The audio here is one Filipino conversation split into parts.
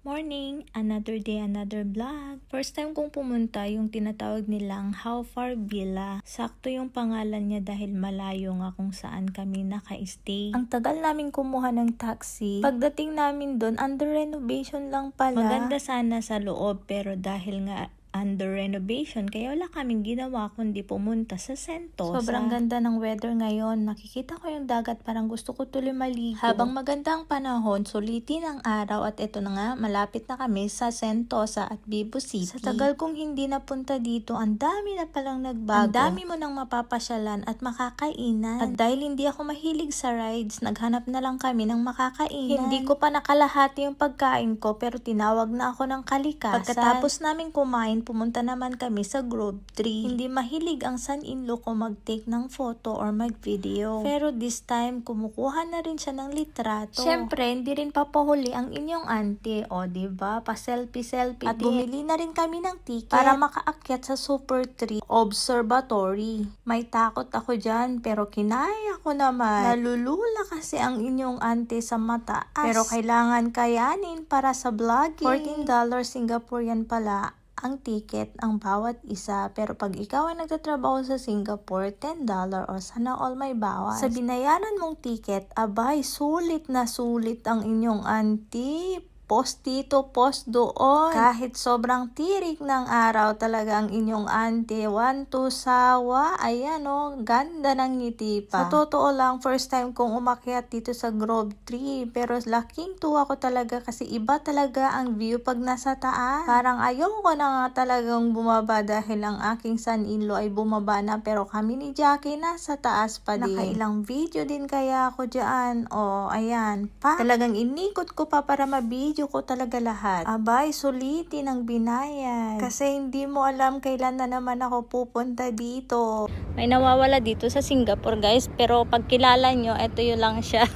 Morning, another day, another vlog. First time kong pumunta yung tinatawag nilang How Far Villa. Sakto yung pangalan niya dahil malayo nga kung saan kami naka-stay. Ang tagal namin kumuha ng taxi. Pagdating namin doon, under renovation lang pala. Maganda sana sa loob pero dahil nga under renovation, kaya wala kaming ginawa kundi pumunta sa Sentosa. Sobrang ganda ng weather ngayon. Nakikita ko yung dagat, parang gusto ko tuloy maligo. Habang maganda ang panahon, sulitin ang araw at eto na nga, malapit na kami sa Sentosa at Vivo City. Sa tagal kong hindi napunta dito, ang dami na palang nagbago. Ang dami mo nang mapapasyalan at makakainan. At dahil hindi ako mahilig sa rides, naghanap na lang kami ng makakainan. Hindi ko pa nakalahati yung pagkain ko pero tinawag na ako ng kalikasan. Pagkatapos namin kumain, pumunta naman kami sa Grove 3. Hindi mahilig ang son-in-law ko mag-take ng photo or mag-video. Pero this time, kumukuha na rin siya ng litrato. Siyempre, hindi rin papahuli ang inyong auntie. O, diba? Pa-selfie-selfie. At bumili na rin kami ng ticket para makaakyat sa Super 3 Observatory. May takot ako dyan, pero kinaya ko naman. Nalulula kasi ang inyong auntie sa mataas. Pero kailangan kayanin para sa vlogging. $14 Singaporean pala ang ticket ang bawat isa, pero pag ikaw ay nagtatrabaho sa Singapore, $10 or sana all may bawas. Sa binayaran mong ticket, abay, sulit na sulit ang inyong auntie. Post dito, post doon. Kahit sobrang tirik ng araw talaga ang inyong auntie. 1, 2, sawa. Ayan o, ganda ng ngiti pa. Sa totoo lang, first time kong umakyat dito sa Grove 3. Pero laking tuwa ko talaga kasi iba talaga ang view pag nasa taas. Parang ayoko na nga talagang bumaba dahil ang aking son-in-law ay bumaba na. Pero kami ni Jackie nasa taas pa din. Nakailang video din kaya ako dyan. O, ayan pa. Talagang inikot ko pa para mabidyo ko talaga lahat. Abay, sulitin ang binayad. Kasi hindi mo alam kailan na naman ako pupunta dito. May nawawala dito sa Singapore, guys. Pero pag kilala nyo, ito yun lang siya.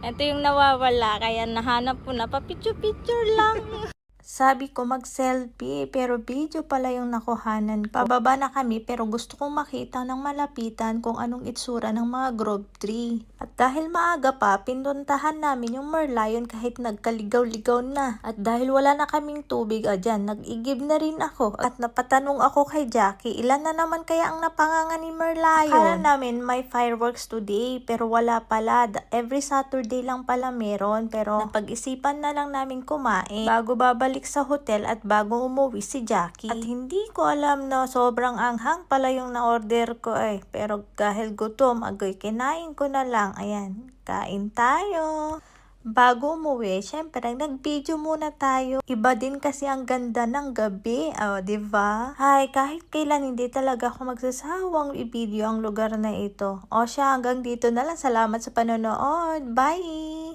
Ito yung nawawala. Kaya nahanap ko na. Pa-picture-picture lang. Sabi ko mag-selfie, pero video pala yung nakuhanan ko. Pababa na kami, pero gusto kong makita ng malapitan kung anong itsura ng mga Grove 3. At dahil maaga pa, pinuntahan namin yung Merlion kahit nagkaligaw-ligaw na. At dahil wala na kaming tubig, dyan, nag-igib na rin ako. At napatanong ako kay Jackie, ilan na naman kaya ang napanganga ni Merlion? Akala namin may fireworks today, pero wala pala. Every Saturday lang pala meron, pero napag-isipan na lang namin kumain bago babalik sa hotel at bago umuwi si Jackie. At hindi ko alam na sobrang anghang pala yung na-order ko pero dahil gutom, agoy kinain ko na lang. Ayan, kain tayo. Bago umuwi, syempre, nag-video muna tayo. Iba din kasi ang ganda ng gabi. O, diba? Hay, kahit kailan hindi talaga ako magsasawang i-video ang lugar na ito. O siya, hanggang dito na lang. Salamat sa panonood. Bye!